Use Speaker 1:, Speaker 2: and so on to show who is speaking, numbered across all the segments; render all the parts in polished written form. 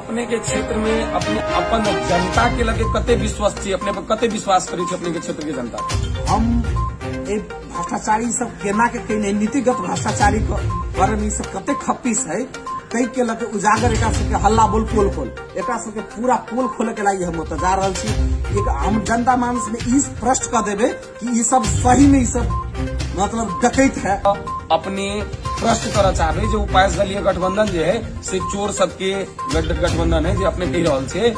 Speaker 1: अपने के क्षेत्र में अपने अपन जनता के लगे कते विश्वास छी, अपने पर कते विश्वास करी छी अपने के क्षेत्र के जनता।
Speaker 2: हम एक भ्रष्टाचारी सब केना के कहीं नीतिगत भ्रष्टाचारी बारे में सब कते खप्पीस है कई के लगे उजागर एक सबके हल्ला बोल पोल खोल एक सबके पूरा पोल खोले के लागी हम ओत जा रहल छी। एक हम जनता मानस में इस प्रश्न कर देवे कि ये सब सही में ये सब मतलब डकैत है।
Speaker 1: अपने प्रश्न करना चाहबे जो उपाय दलीय गठबंधन जो है से चोर सबके गठबंधन है जो अपने कह रहल छे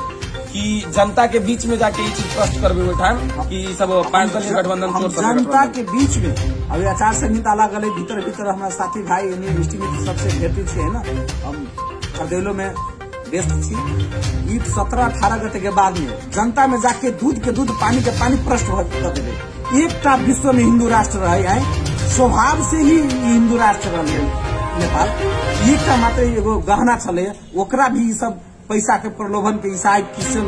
Speaker 1: कि जनता के बीच में जाके ये चीज प्रश्न करबे ओइ ठाम कि सब 5 दलीय गठबंधन चोर सब
Speaker 2: जनता के बीच में अभी आचार संहिता लागल है भीतर भीतर हमारा साथी भाई यूनिवर्सिटी में सबसे भेटी छे ना हम खरदैलो में व्यस्त छी। ई 17-18 गते के बाद में जनता में जाके दूध के दूध पानी के पानी प्रश्न कर देवे। एकटा विश्व में हिंदू राष्ट्र रहे स्वभाव से ही हिंदू राष्ट्र रहे नेपाल। एकटा मात्र एगो गहना छले ओकरा भी सब पैसा के प्रलोभन के ईसाई क्रिश्चियन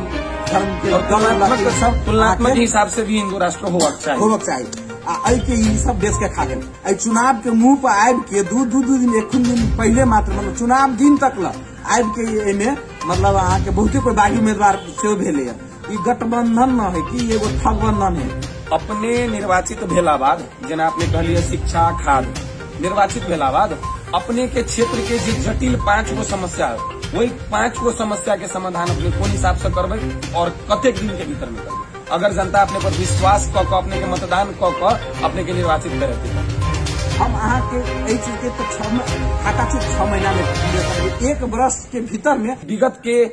Speaker 2: धर्म के सब
Speaker 1: तुलनात्मक हिसाब से भी हिंदू राष्ट्र होवक चाहिए।
Speaker 2: आई के ये सब देश के खा गए। आई चुनाव के मुंह पर आब के दू दिन एक दिन पहले मात्र मतलब चुनाव दिन तक आब के में मतलब अहाँ के बहुते कोई बागी उम्मीदवार से भेले ई गठबंधन न है कि एगो ठगबंधन है।
Speaker 1: अपने निर्वाचित भेला बाद जेना अपने कहलिए शिक्षा खाद्य निर्वाचित भेला बाद अपने के क्षेत्र के जो जटिल 5 गो समस्या है वही 5 गो समस्या के समाधान अपने कौन हिसाब से करबे और कतेक दिन के भीतर में करबे अगर जनता अपने पर विश्वास क अपने के मतदान क अपने के निर्वाचित करे।
Speaker 2: हम अहाँ के चीज के तो 6 महीना में 1 वर्ष के भीतर में
Speaker 1: विगत के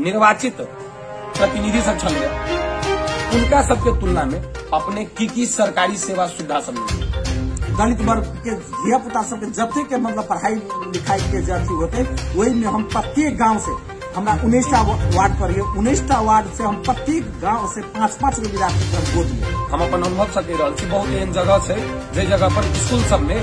Speaker 1: निर्वाचित प्रतिनिधि सब छल उनका सबके तुलना में अपने की सरकारी सेवा सुविधा सब
Speaker 2: दलित वर्ग के धिया पुता सबके जते के मतलब पढ़ाई लिखाई के जाती होते वही में हम प्रत्येक गांव से हमरा 19टा वार्ड पर 19टा वार्ड से हम प्रत्येक गांव से 5-5 गो विद्यार्थी पर वोट दिए। हम
Speaker 1: अपन अनुभव से कह रहा छी बहुत एहन जगह है जे जगह पर स्कूल सब में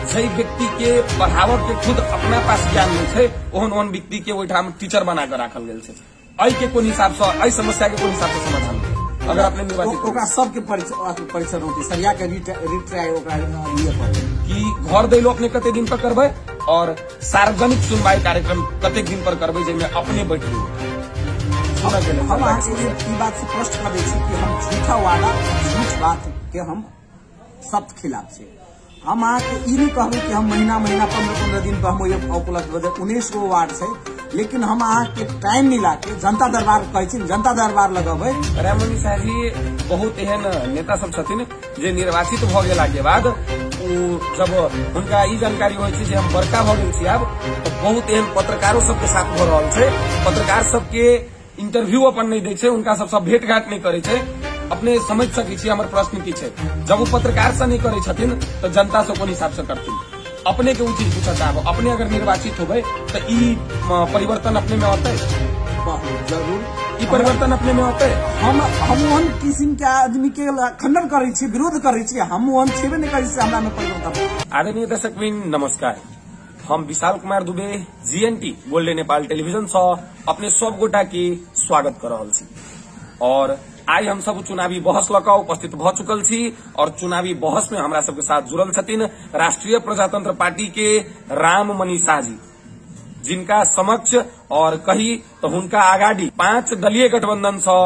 Speaker 1: जे व्यक्ति के पढ़ावक के खुद अपना पास ज्ञान नहीं है ओहन व्यक्ति के ओहिठाम टीचर बना कर राखल गेल है। आई के कोन हिसाब से आई समस्या के कोन हिसाब से समाधान अगर अपने निर्वाचित
Speaker 2: सबके परीक्षण होती सरिया के रिट्राई
Speaker 1: कि घर दैलो अपने कते दिन पर करबे और सार्वजनिक सुनवाई कार्यक्रम कतेक दिन पर करबे जिसमें अपने बैठे
Speaker 2: हम बात से प्रश्न कर कि हम झूठा वादा झूठ बात के हम सख्त खिलाफ छे। हम अहाँ के ई नहीं कहबे कि हम महीना 15 दिन पर हम उपलब्ध 19 गो वार्ड से लेकिन हम अहाँ के टाइम मिला के जनता दरबार कहे जनता दरबार लगेबे।
Speaker 1: राममणि शाह जी बहुत एहन नेता सब छथिन जे निर्वाचित भ गेला के बाद जब उनका ई जानकारी होय छै जे हम बड़का भ गेल छी अब तो बहुत एहन पत्रकारों सबके साथ भ रहल छै पत्रकार सबके इंटरव्यू अपन नहीं दै छै उनका सब भेंट घाट नहीं करे छै। अपने समझ सकै छी हमर प्रश्न की छै जब वो पत्रकार से नहीं करे छथिन तो जनता से कोन हिसाब से करथिन अपने के उ चीज पूछा चाहब अपने अगर निर्वाचित होबे तो ई परिवर्तन अपने में होते
Speaker 2: जरूर
Speaker 1: ई परिवर्तन अपने में होते।
Speaker 2: हम ओहन किस्म के आदमी के खंडन करे छी विरोध करे छी हम ओहन छेबे नहीं करे छी हमरा में परिवर्तन।
Speaker 1: आदरणीय दर्शकबिन नमस्कार हम Vishal Kumar Dubey GNT golden Nepal television से अपने सब गोटा के स्वागत कर रहल छी और आज हम सब चुनावी बहस लका उपस्थित भ चुकल छी और चुनावी बहस में हमरा सबके साथ जुड़ल छथिन राष्ट्रीय प्रजातंत्र पार्टी के राममणि शाह जी जिनका समक्ष और कही तो हुनका आगाड़ी 5 दलीय गठबंधन से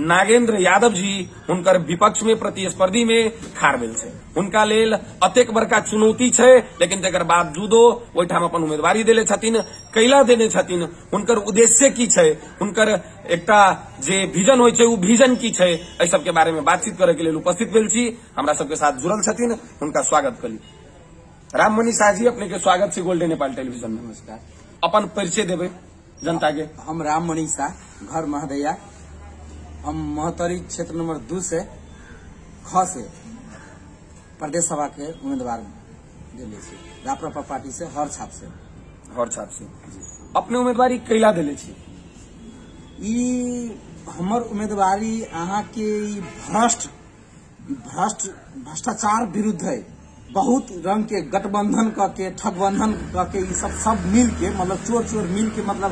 Speaker 1: नागेंद्र यादव जी हुनकर विपक्ष में प्रतिस्पर्धी में खाड़ भेल छै। हुनका लेल अतेक बड़का चुनौती छै लेकिन तकर बावजूदो ओहिठाम अपन उम्मीदवारी देले छथिन कैला देने छथिन हुनकर उद्देश्य की छै हुनकर एकटा जे विजन होय छै उ विजन की छै एहि सब के बारे में बातचीत करे के लेल उपस्थित भेल छी हमरा सबके साथ जुड़ल छथिन हुनका स्वागत करी। राममणि शाह जी अपने के स्वागत छै गोल्डन नेपाल टेलीविजन में। नमस्कार अपन परिचय देवे जनता के।
Speaker 2: हम राममणि शाह घर महदैया हम महतरी क्षेत्र नंबर 2 से ख से प्रदेश सभा के उम्मीदवार दिले छी राप्रपा पार्टी से हर छाप से
Speaker 1: अपने उम्मीदवारी कैला दिले छी
Speaker 2: ई हमर उम्मीदवारी अहाँ के भ्रष्टाचार विरुद्ध है बहुत रंग के गठबंधन के ठगबंधन के सब मिल के मतलब चोर मिल के मतलब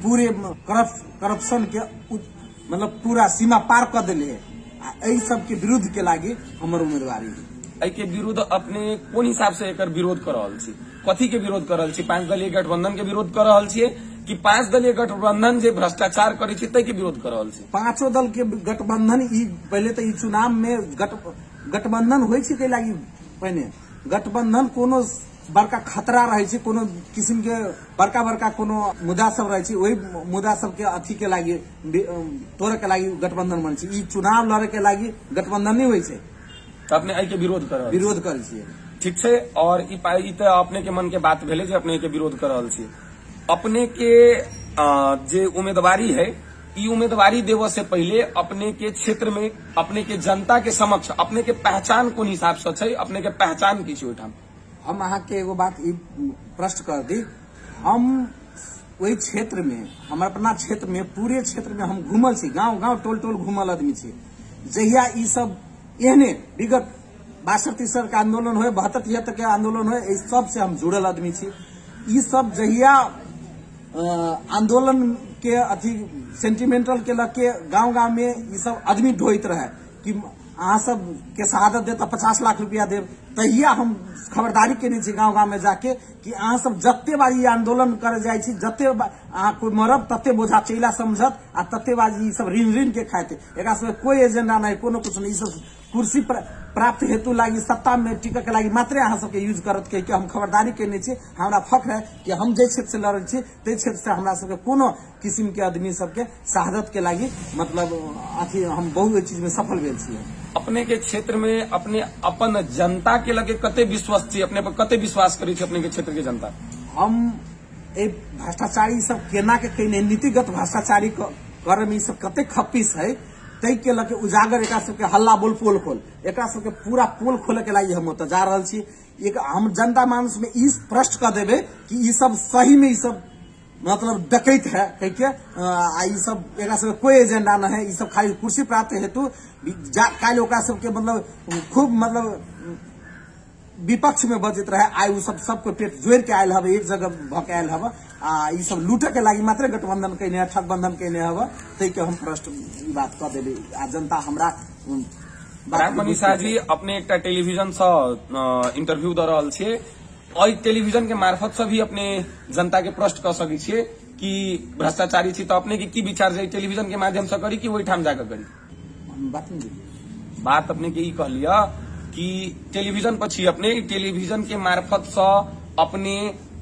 Speaker 2: पूरे करप्शन के मतलब पूरा सीमा पार कर दिले है सब के विरुद्ध के लागी हमर उम्मीदवारी
Speaker 1: के विरुद्ध अपने कोन हिसाब से एकर विरोध कर रहल छी कथी के विरोध कर रहल छी 5 दलीय गठबंधन के विरोध कर रहल छी कि 5 दलीय गठबंधन जे भ्रष्टाचार करे छै तै के विरोध कर रहल छै।
Speaker 2: 5 दल के गठबंधन पहले तो चुनाव में गठबंधन होइ छै के लागी पहिने गठबंधन कोनो बड़का खतरा रहे छै, कोनो किस्म के बड़का बड़का कोनो मुद्दा सब रहे छै, वही मुद्दा सब के अथी के लागी तोड़े के लागी गठबंधन बन छै। चुनाव लड़े के लागी गठबंधन नहीं होइ छै,
Speaker 1: तो अपने एहि के विरोध कर
Speaker 2: छियै।
Speaker 1: ठीक छै। और ई तो अपने के मन के बात भेले जे अपने के विरोध कर रहल छियै। अपने के जे उम्मीदवारी है, ई उम्मीदवारी देव से पहले अपने के क्षेत्र में अपने के जनता के समक्ष अपने के पहचान कोन हिसाब से छै, अपने के पहचान की छै ओहिठाम?
Speaker 2: हम अहाँ के एगो बात प्रश्न कर दी। हम वही क्षेत्र में, हम अपना क्षेत्र में, पूरे क्षेत्र में हम घूमल छी, गांव गांव टोल टोल घूमल आदमी छी। जहिया ई सब एहने विगत 62-63 के आंदोलन हुए, 72-73 के आंदोलन हुए, इस सब से हम जुड़ल आदमी छी। ई सब जहिया आंदोलन के अथी सेंटिमेंटल के लके गांव गांव में ई सब आदमी ढोइत रहे कि अहाँ सब के शहादत दे तो 50 लाख रुपया देव, तहिया हम खबरदारी केने छी गांव गांव में जाके कि अहाँ सब जत्ते बाजी आंदोलन करे जाय छी, जत्ते अहाँ कोई मरब तत्ते बोझा चैला समझत आ तत्ते बाजी ई सब ऋण ऋण के खाते। एकरा सब कोई एजेंडा नहीं, कोनो कुछ नहीं। ई सब कुर्सी प्राप्त हेतु लागी, सत्ता में टिके के लागी मात्रे अहाँ सबके यूज करत के हम खबरदारी केने छी। हमरा फख्र है कि हम जे क्षेत्र से लड़े छी ते क्षेत्र से हमरा सबके कोनो किस्म के आदमी सबके शहादत के लागी मतलब अथी हम बहुत चीज में सफल भेल छी।
Speaker 1: अपने के क्षेत्र में अपने अपन जनता के लगे कते विश्वास छी, अपने पर कते विश्वास करी छी अपने के क्षेत्र के जनता? हम
Speaker 2: भ्रष्टाचारी सब केना के कहीं नीतिगत भ्रष्टाचारी करे में सब कते खप्पीस है, तै के लगे उजागर एकरा सबके हल्ला बोल पोल खोल, एकरा सबके पूरा पोल खोले के लागी हम ओतऽ जा रहल छी। एक हम जनता मानस में ई प्रश्न कर देबे कि ई सब सही में ई सब मतलब डकैत है कह के ई सब एकरा सबके कोई एजेंडा न है, ई सब खाली कुर्सी प्राप्त हेतु काल ओकरा सबके मतलब खूब मतलब विपक्ष में बजत रहे। आई उ सब सबको पेट जोड़ के आयल हवे, एक जगह भकायल हवे, ई सब लूटे के लागी मात्र गठबंधन केने, ठगबंधन केने हवे, तै के हम प्रश्न ई बात कह देबे। आ जनता हमरा
Speaker 1: मनीषा जी अपने एक टेलीविजन से इंटरव्यू द रहल छियै, और टेलीविजन के मार्फत से भी अपने जनता के प्रश्न कर सकै छियै कि भ्रष्टाचारी छी, तो अपने के की विचार है टेलीविजन के माध्यम से करी कि वही ठाम जाकर करी? बात अपने के ई कह लिया कि टेलीविजन पर छी, अपने टेलीविजन के मार्फत से अपने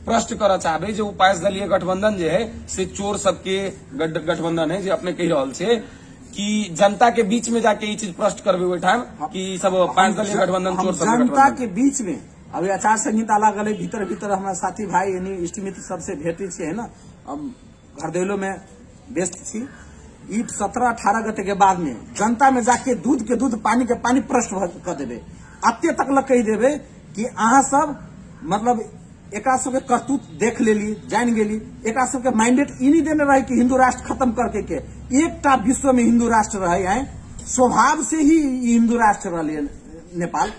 Speaker 1: प्रश्न कर चाहबे जो 5 दलीय गठबंधन जे है से चोर सबके गठबंधन है, जो अपने कह रहल छे कि जनता के बीच में जाके ये चीज प्रश्न करबे ओहि ठाम कि सब 5 दलीय गठबंधन चोर सब
Speaker 2: जनता के बीच में अभी आचार संहिता लागल है, भीतर भीतर हमारा साथी भाई यानी इष्ट मित्र सबसे भेटे छे है ना। अब घरदैलो में व्यस्त छी। ई 17-18 गते के बाद में जनता में जाके दूध के दूध पानी के पानी प्रश्न कर देबे, अत्ते तक ल कह देबे कि अहाँ सब मतलब एकरा सबके करतूत देख लेली, जान गेली। एकरा सबके माइंडेट ई नहीं देने रहे कि हिंदू राष्ट्र खत्म करके के एकटा विश्व में हिंदू राष्ट्र रहे हैं, स्वभाव से ही हिंदू राष्ट्र रहे नेपाल।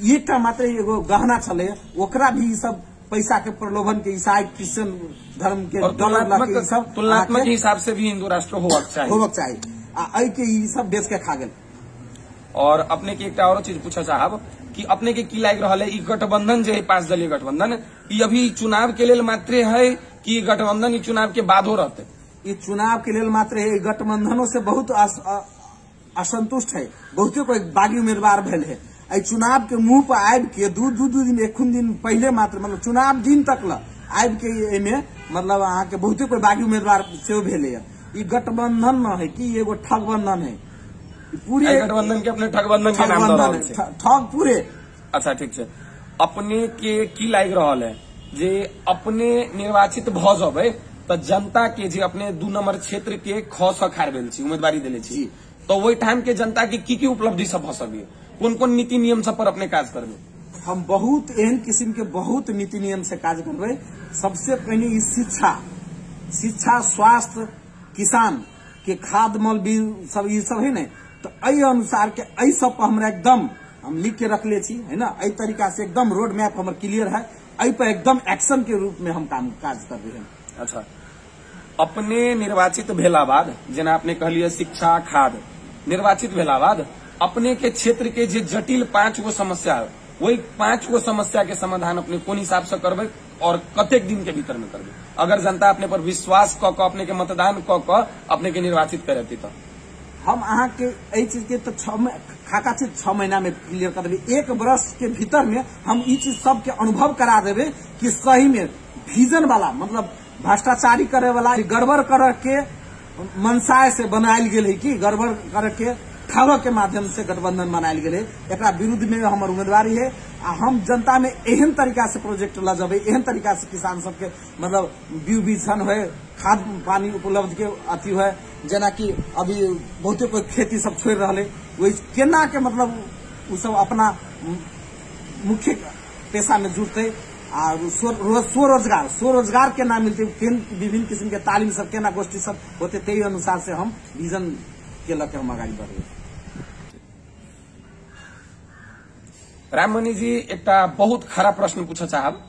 Speaker 2: एकटा मात्र एगो गहना चले, ओकरा भी सब पैसा के प्रलोभन के ईसाई क्रिश्चियन धर्म के डॉलर सब
Speaker 1: तुलनात्मक हिसाब से भी हिंदू राष्ट्र होवक
Speaker 2: चाहिए आई के ई सब देश के खा गेल।
Speaker 1: और अपने के एक और चीज पूछा चाहब कि अपने के की लाग रहा है ई गठबंधन जो है 5 दलीय गठबंधन, ये अभी चुनाव के लिए मात्र है कि गठबंधन ई चुनाव के बाद हो रहते?
Speaker 2: ये चुनाव के लिए मात्र है, गठबंधनों से बहुत असंतुष्ट है, बहुते कोई बागी उम्मीदवार भेल है। चुनाव के मुंह पर आब के दू दिन एक दिन पहले मात्र मतलब चुनाव दिन तक ला आब के में मतलब अहाँ के बहुते कोई बागी उम्मीदवार से भेले है। ई गठबंधन न है कि एगो ठगबंधन है,
Speaker 1: पूरे गठबंधन के अपने ठगबंधन के नाम दे रहल छै,
Speaker 2: ठग पूरे।
Speaker 1: अच्छा ठीक है, अपने के की लाग रहा है जे अपने निर्वाचित भ जबे तो जनता के जे अपने 2 नंबर क्षेत्र के ख स खार भेल छी उम्मीदवारी देले छी, तो वही टाइम के जनता के की उपलब्धि सब भ सके, कौन कौन नीति नियम सब पर अपने काज करबे?
Speaker 2: हम बहुत एहन किस्म के बहुत नीति नियम से काज करबे। सबसे पहले ई शिक्षा, स्वास्थ्य, किसान के खाद मल भी सब ये सब है न, तो अई अनुसार के अई सब पर हमरा एकदम हम लिख के रख ले छी है ना। अई तरीका से एकदम रोड मैप हमर क्लियर है, अई पर एकदम एक्शन के रूप में हम काज कर रहे हैं।
Speaker 1: अच्छा, अपने निर्वाचित भेला बाद जेना अपने कहलिए शिक्षा खाद निर्वाचित भेला बाद अपने के क्षेत्र के जे जटिल 5 गो समस्या है, वही 5 गो समस्या के समाधान अपने कौन हिसाब से करबे और कतेक दिन के भीतर में करबे अगर जनता अपने पर विश्वास क अपने के मतदान क अपने के निर्वाचित करे तो
Speaker 2: हम अहाँ के एहि चीज के तो खाका चीज 6 महीना में क्लियर कर देवे। 1 वर्ष के भीतर में हम ई चीज सबके अनुभव करा देवे कि सही में विजन वाला मतलब भ्रष्टाचारी करे वाला गड़बड़ कर के मनसाय से बनायल गेल है कि गड़बड़ करके ठग के माध्यम से गठबंधन बनायल गेल है। एकरा विरुद्ध में हमार उम्मीदवारी है। हम जनता में एहन तरीका से प्रोजेक्ट लजबे, एहन तरीका से किसान सबके मतलब बीज बीजन हुए, खाद पानी उपलब्ध के अथी हुए, जना कि अभी बहुते कोई खेती सब छोड़ रहा है, वही केना के मतलब उ सब अपना मुख्य पेशा में जुड़ते और स्वरोजगार के नाम मिलते, विभिन्न किस्म के तालीम सब केना गोष्ठी सब होते, ते अनुसार से हम विजन के लके हम आगे बढ़े।
Speaker 1: राममणि जी एक बहुत खराब प्रश्न पूछे चाहब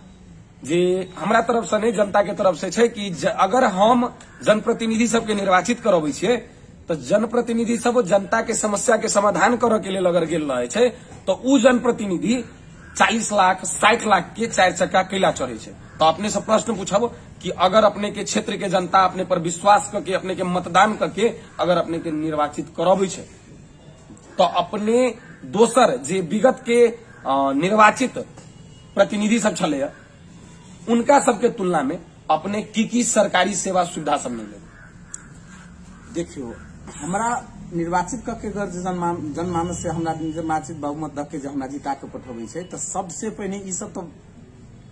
Speaker 1: जे हमरा तरफ से नहीं जनता के तरफ से कि अगर हम जनप्रतिनिधि सबके निर्वाचित करबे छिए तो जनप्रतिनिधि सब जनता के समस्या के समाधान करे के लिए अगर गेल रहे छे तो उ जनप्रतिनिधि 40 लाख 60 लाख के 4 चक्का कैला चढ़े छे। तो अपने से प्रश्न पूछब कि अगर अपने के क्षेत्र के जनता अपने पर विश्वास करके अपने के मतदान करके अगर अपने के निर्वाचित करबे छे तो अपने दोसर जे विगत के निर्वाचित प्रतिनिधि सब छले उनका सबके तुलना में अपने की सरकारी सेवा सुविधा सब मिले।
Speaker 2: देखियो हमरा निर्वाचित करके अगर जनमानस से हमरा निर्वाचित बहुमत दे के हमरा जिता के पठबे छे तो सबसे पहले ई सब तो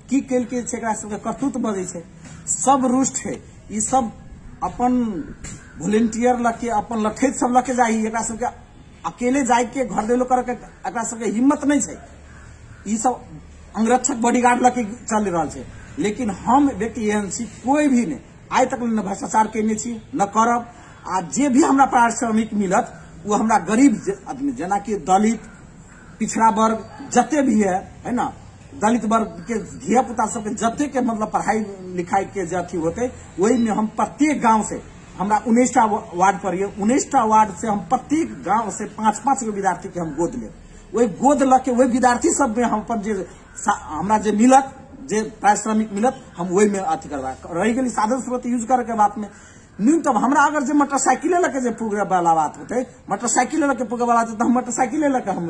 Speaker 2: की कैल के छे, एकरा सबके करतूत बजे छे, सब रुष्ट है, ई सब अपन वॉलंटियर लके अपन लठैत सब लके जाई, एकरा सबके अकेले जाय के घर देलो कर के एकरा सबके हिम्मत नहीं छे, ई सब अंगरक्षक बॉडीगार्ड लके चल रहल छे। लेकिन हम व्यक्ति एहन छी कोई भी नहीं आइ तक न भ्रष्टाचार केने छी न करब। आ जे भी हमरा पारिश्रमिक मिलत वो हमरा गरीब आदमी जना कि दलित पिछड़ा वर्ग जते भी है ना, दलित वर्ग के धिया पुता सबके जते के मतलब पढ़ाई लिखाई के अथी होते वही में हम प्रत्येक गांव से हमरा 19टा वार्ड पर 19टा वार्ड से हम प्रत्येक गांव से 5-5 गो विद्यार्थी के हम गोद ले, वही गोद लके वही विद्यार्थी सब में हम पर जे हमरा जे मिलत जे पारिश्रमिक मिलत हम वही में अथी करवा रही गेली साधन स्रोत यूज करे के बात में न्यूनतम हमरा अगर जे मोटरसाइकिल लके जे पुगे वाला बात होते, मोटरसाइकिल लके पुगे वाला तो हम मोटरसाइकिल लके हम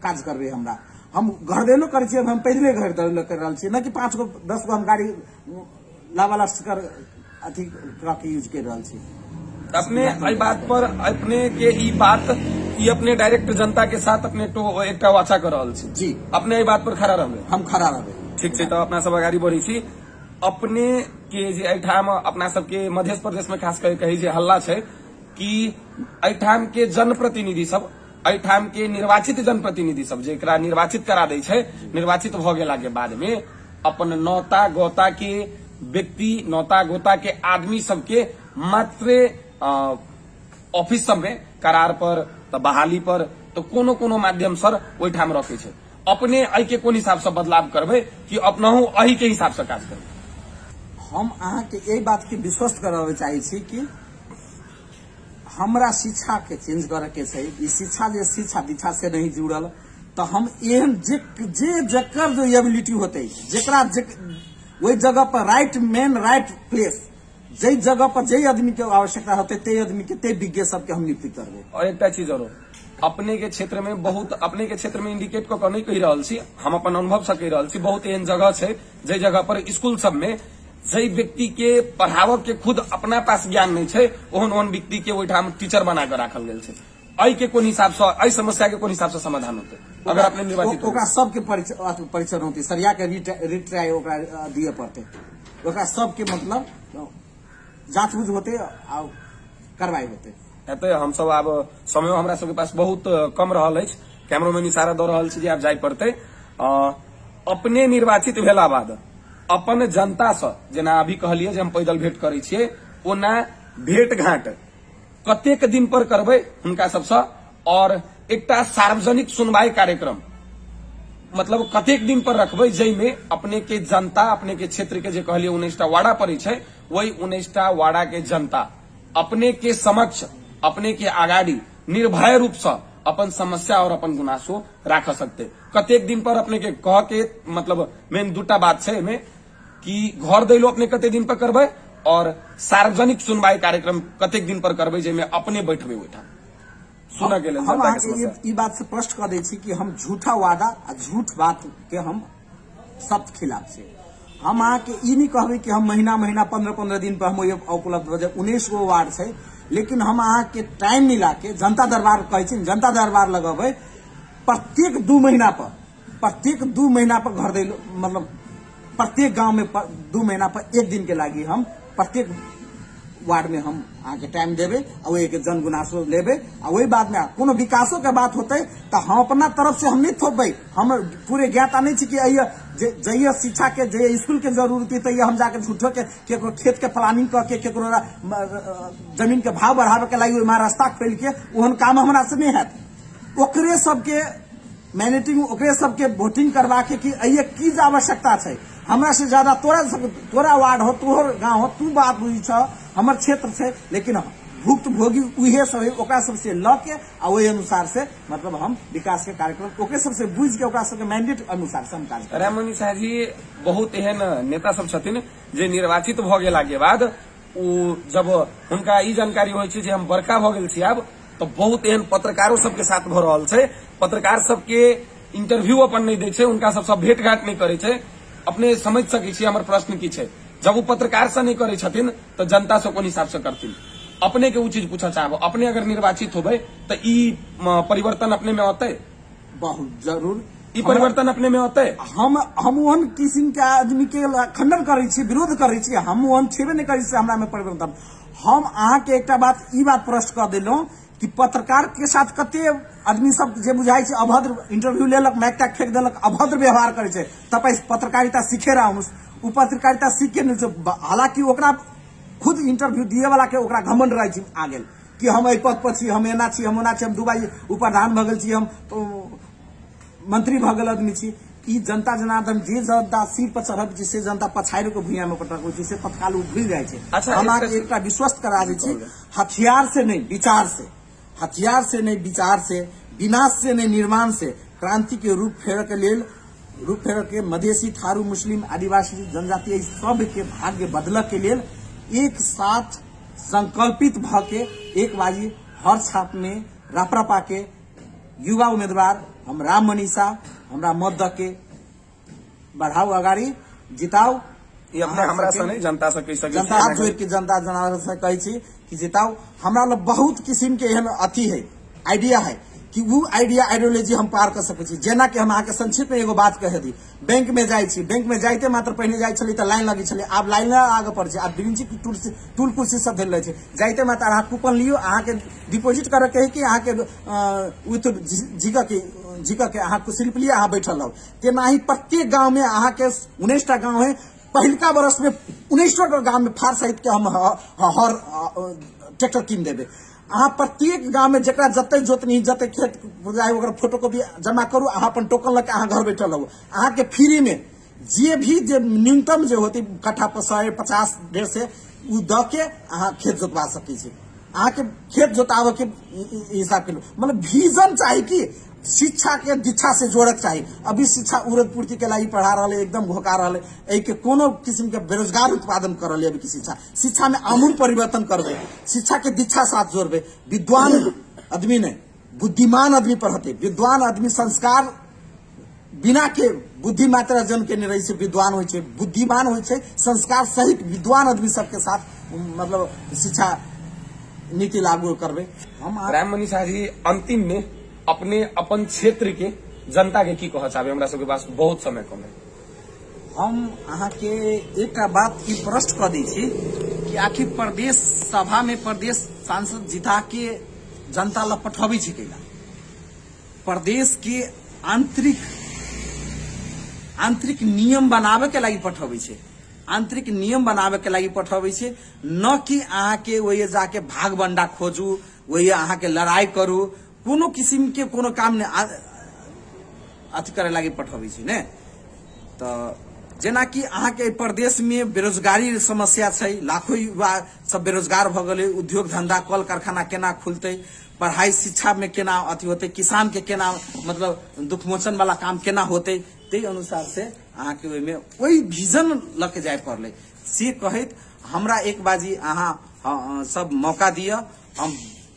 Speaker 2: काज करबे। हमरा हम घर देलो करे छी, हम पैदले घर देलो कर रहल छी, न कि 5 गो 10 गो हम गाड़ी लावाला कर अथी के यूज कर रहल छी।
Speaker 1: अपने आई बात पर अपने के ई बात ई अपने डायरेक्ट जनता के साथ अपने तो एक वाचा कर रहल छी
Speaker 2: जी,
Speaker 1: अपने ई बात पर खड़ा रहबे,
Speaker 2: हम खड़ा रहबे।
Speaker 1: ठीक छै, तो अपना सब आगाड़ी बढ़ी छी। अपने के जे एठाम अपना सबके मध्य प्रदेश में खास कर कही जे हल्ला छै कि एठाम के जनप्रतिनिधि सब एठाम के निर्वाचित जनप्रतिनिधि सब जेकरा निर्वाचित करा दै छै, निर्वाचित भ गेला के बाद में अपन नौता गोता के व्यक्ति नौता गोता के आदमी सबके मात्र ऑफिस सब में करार पर तो बहाली पर तो कोनो कोनो माध्यम सर ओठाम रखे छै। अपने आई के कोन हिसाब से बदलाव करबे कि अपनाहु अही के हिसाब से काज करबे।
Speaker 2: हम अहाँ के यही बात के विश्वास करावे चाहे छी कि हमरा शिक्षा के चेंज करे के छै। ई शिक्षा जे शिक्षा दीक्षा से नहीं जुड़ल तो हम एहन जे जकर जो एबिलिटी होते जेकरा वही जगह पर राइट मैन राइट प्लेस जे जगह पर जे आदमी के आवश्यकता होते ते आदमी के ते विज्ञ सबके हम नियुक्त करबे।
Speaker 1: और एक चीज और अपने के क्षेत्र में बहुत अपने के क्षेत्र में इंडिकेट को नहीं कही रहल छी, हम अपन अनुभव से कही रहल छी, बहुत एहन जगह छै जे जगह पर स्कूल सब में जे व्यक्ति के पढ़ाव के खुद अपना पास ज्ञान नहीं छै ओहन व्यक्ति के ओहिठाम टीचर बना कर राखल गेल छै। आई के कोन हिसाब से आई समस्या के कोन हिसाब से समाधान होते अगर अपने निर्वाचित
Speaker 2: ओकरा सबके परीक्षण होते सरिया के रिट्राई ओकरा दिए पड़ते, ओकरा सबके मतलब जांच बुझ होते और कार्रवाई होते।
Speaker 1: एते हम सब आब समय हमरा सबके पास बहुत कम रहल अछि, कैमरामैन इशारा द रहल छी जे आब जाय पड़ते। अपने निर्वाचित भेला बाद अपन जनता से जेना अभी कहलिए जे हम पैदल भेंट करे छिए ओना भेंट घाट कतेक दिन पर करबे हुनका सबसे, और एकटा सार्वजनिक सुनवाई कार्यक्रम मतलब कतेक दिन पर रखबे जैमे अपने के जनता अपने के क्षेत्र के जे कहलिए 19टा वाड़ा पड़े छै वही 19टा वाड़ा के जनता अपने के समक्ष अपने के आगाड़ी निर्भय रूप से अपन समस्या और अपन गुनासो राख सकते। कतेक दिन पर अपने के कह के मतलब मेन 2टा बात छै में कि घर दैलो अपने कते दिन पर करबे और सार्वजनिक सुनवाई कार्यक्रम कतेक दिन पर करबे जेमे अपने बैठबे ओइठाम सुना गेल
Speaker 2: हम ई बात से स्पष्ट कर दै छी कि हम झूठा वादा आ झूठ बात के हम सख्त खिलाफ छे। हम अहाँ के ई नहीं कहबे कि हम महीना 15-15 दिन पर हम उपलब्ध हो जाए। 19 गो वार्ड है, लेकिन हम अहाँ के टाइम मिला के जनता दरबार कहे छी, जनता दरबार लगेबे प्रत्येक 2 महीना पर घर दे, मतलब प्रत्येक गांव में 2 महीना पर 1 दिन के लागी हम प्रत्येक वार्ड में हम आके टाइम देवे और एक जन गुनासो लेवे और वही बाद में कोनो विकासों के बात होते तो हम अपना तरफ से हम नहीं थोपे। हम पूरे ज्ञाता नहीं छी कि जइए शिक्षा के जइए स्कूल के जरूरत है तो हम जाके झूठो के खेत के प्लानिंग करके जमीन के भाव बढ़ावे के लगी रास्ता खोल के ओहन काम हमरा से नहीं है। ओकरे सबके मैनेटिंग ओकरे सबके वोटिंग करवा के कि अइए की आवश्यकता है। हमरा से ज्यादा तोरा वार्ड हो, तोहर गांव हो, तू बात बुझी छ, हमर क्षेत्र से, लेकिन भुक्त भोगी उहे सब है, ओकरा सबसे ल के आ वही अनुसार से मतलब हम विकास के कार्यक्रम ओकरे सबसे बुझ के ओकरा सबके मैंडेट अनुसार से हम कार्य करब।
Speaker 1: राममणि शाह जी बहुत एहन नेता सब छथिन जे निर्वाचित भ गेला के बाद जब हुनका ई जानकारी होइ छै जे हम बड़का भ गेल छी आब, तो बहुत एहन पत्रकारों सबके साथ भ रहल छै। पत्रकार सबके इंटरव्यू अपन नहीं दै छै, उनका सबसे भेंट घाट नहीं करे छै। अपने समझ सकै छी हमर प्रश्न की छै, जब वो पत्रकार से नहीं करे छथिन तो जनता से कोन हिसाब से करथिन। अपने के वो चीज पूछा चाहबो, अपने अगर निर्वाचित होबे तो ई परिवर्तन अपने में होते?
Speaker 2: बहुत जरूर
Speaker 1: ई परिवर्तन अपने में होते।
Speaker 2: हम ओहन किस्म के आदमी के खंडन करे छी, विरोध करे छी, हम ओहन छेबे नहीं करे छी हमरा में परिवर्तन। हम अहाँ के एकटा बात ई बात प्रश्न कर देलौं कि पत्रकार के साथ कते आदमी सब जे बुझाई छै अभद्र इंटरव्यू लेलक, माइक टाइक फेंक देलक, अभद्र व्यवहार करे छै, तब पत्रकारिता सीखे रहा हूं। उ पत्रकारिता सीख के नहीं, हालांकि ओकरा खुद इंटरव्यू दिए वाला के ओकरा घमंड रहे छै आ गेल कि हम एहि पद पर छी, हम एना छी, हम ओना छी, हम दुबई प्रधान भ गेल छी, हम मंत्री भ गेल आदमी छी। ई जनता जनार्दन जे जनता सिर पर चढ़ब छै से जनता पछाड़ि के भुइया में पटक छै, से तत्काल भूल जाए छै। हमरा एकटा विश्वस्त करा दै छी, हथियार से नहीं विचार से, हथियार से नहीं विचार से, विनाश से नहीं निर्माण से क्रांति के रूप फेर के मधेसी, थारू, मुस्लिम, आदिवासी, जनजातीय सब के भाग्य बदल के लेल एक साथ संकल्पित भ के एक बाजी हर छाप में रापरापा के युवा उम्मीदवार हम राममणि शाह हमरा मत द के बढ़ाओ, अगाड़ी जिताओ।
Speaker 1: हमरा से नहीं जनता से कह सके,
Speaker 2: जनता हाथ जोड़ के जनता जनार्दन से कहे छी कि जिताओ। हमरा लोग बहुत किस्म के एहन अथी है, आइडिया है कि वो आइडिया आइडियोलॉजी हम पार कर सके छी। जेना कि हम अहाँ के संक्षिप्त में एगो बात कह दी, बैंक में जाय छी, बैंक में जाइते मात्र पहले जाय छली तो लाइन लगी छली, आब लाइन आगे पड़ छै, आब ब्रिंची टूल कुर्सी सब धैल रहे छै, जाइते मात्र अहाँ कूपन लियो, अहाँ के डिपोजिट करे के कि अहाँ के विथ जिका के अहाँ स्लिप लिया, अहाँ बैठल रहो। तेना ही प्रत्येक गांव में अहाँ के 19टा गांव है, पहिलका वर्ष में 19टा गांव में फार सहित के हम हर ट्रैक्टर कीन देवे। अहाँ प्रत्येक गांव में जरा जते जोतनी जते खेत ओकरा फोटो कॉपी जमा करू, अहाँ अपन टोकन लगे अहाँ घर बैठल रहू। अहाँ के फ्री में जे भी न्यूनतम जो होती कट्ठा पर 150-150 से उ द के अहाँ खेत जोतवा सकै छी। अहाँ के खेत जोतावे के हिसाब के मतलब विजन चाहिए कि शिक्षा के दीक्षा से जोड़क चाहिए। अभी शिक्षा उड़द पूर्ति के लागी पढ़ा रहा है, एकदम घोका रहा है, के कोनो किस्म के बेरोजगार उत्पादन कर रहे। अभी की शिक्षा में आमूल परिवर्तन करबे, शिक्षा के दीक्षा साथ जोड़बे। विद्वान आदमी ने बुद्धिमान आदमी पढ़ते, विद्वान आदमी संस्कार बिना के बुद्धि मात्रा जन के नहीं रही से विद्वान हो, बुद्धिमान हो, संस्कार सहित विद्वान आदमी सबके साथ मतलब शिक्षा नीति लागू करबे। हम
Speaker 1: राममणि शाह जी अंतिम में अपने अपन क्षेत्र के जनता के की कह चाहबे? हमरा सबके पास बहुत समय कम है।
Speaker 2: हम अहाँ के एक बात की प्रश्न कर दी थी कि आखिर प्रदेश सभा में प्रदेश सांसद जिता के जनता ला पठबी छिकेला, प्रदेश के आंतरिक नियम बनावे के लागी पठबी छे, आंतरिक नियम बनावे के लागी पठबी छे, न कि अहाँ के वही जाके भाग बंडा खोजू, वही अहाँ के लड़ाई करू, कोनो किस्म के कोनो काम ने अथी करे लागी पठबी छी ने। तो जेना कि अहाँ के प्रदेश में बेरोजगारी समस्या छै, लाखों युवा सब बेरोजगार भ गेलै, उद्योग धंधा कल कारखाना केना खुलते, पढ़ाई शिक्षा में केना अथी होते, किसान के केना मतलब दुख मोचन वाला काम केना होते, ते अनुसार से अहाँ के ओहिमे वही विजन लके जाए पड़ले से कहत हमरा एक बाजी अहाँ सब मौका दिया। हम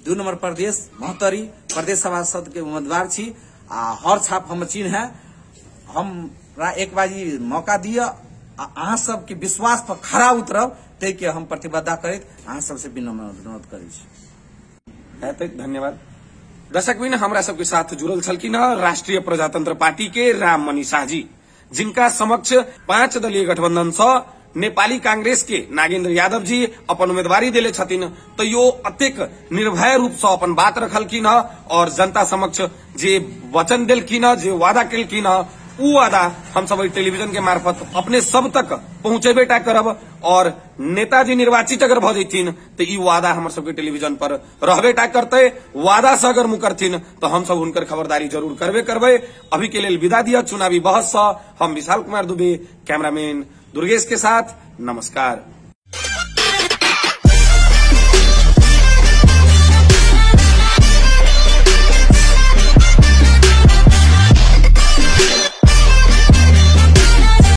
Speaker 2: 2 नंबर प्रदेश 72 प्रदेश सभा सद के उम्मीदवार छी आ हर छाप हम चिन्ह है। हमरा एक बाजी मौका दिया अहाँ सबके विश्वास पर खरा उतरब तै के हम प्रतिबद्धता करैत अहाँ सबसे विनम्र अनुरोध करै छी।
Speaker 1: धन्यवाद। दर्शकबिन हमरा सबके साथ जुड़ल छलखिन राष्ट्रीय प्रजातंत्र पार्टी के राममणि शाह जी, जिनका समक्ष 5 दलीय गठबंधन से नेपाली कांग्रेस के नागेन्द्र यादव जी अपन उम्मीदवारी देले छथिन। तो यो अत्यक निर्भय रूप से अपन बात रखलखिन और जनता समक्ष जे वचन दिलखिन, जे वादा केलखिन, उ वादा हम सब टेलीविजन के मार्फत अपने सब तक पहुंचेबेटा करब और नेताजी निर्वाचित अगर भ जैथिन तो ई वादा हमर सबके टेलीविजन पर रहबेटा करते। वादा से अगर मुकरथिन तो हम सब हुनकर खबरदारी जरूर करबे। अभी के लिए विदा दिया चुनावी बहस से हम विशाल कुमार दुबे, कैमरामैन दुर्गेश के साथ। नमस्कार।